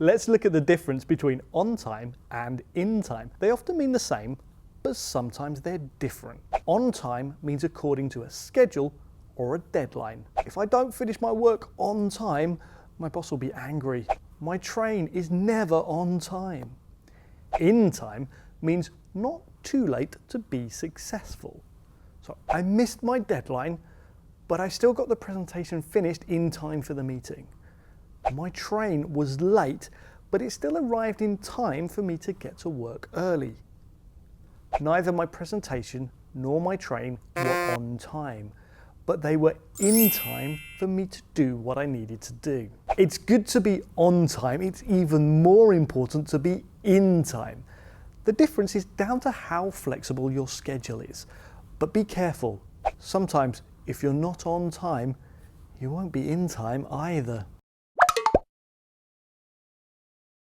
Let's look at the difference between on time and in time. They often mean the same, but sometimes they're different. On time means according to a schedule or a deadline. If I don't finish my work on time, my boss will be angry. My train is never on time. In time means not too late to be successful. So I missed my deadline, but I still got the presentation finished in time for the meeting. My train was late, but it still arrived in time for me to get to work early. Neither my presentation nor my train were on time, but they were in time for me to do what I needed to do. It's good to be on time. It's even more important to be in time. The difference is down to how flexible your schedule is. But be careful. Sometimes if you're not on time, you won't be in time either.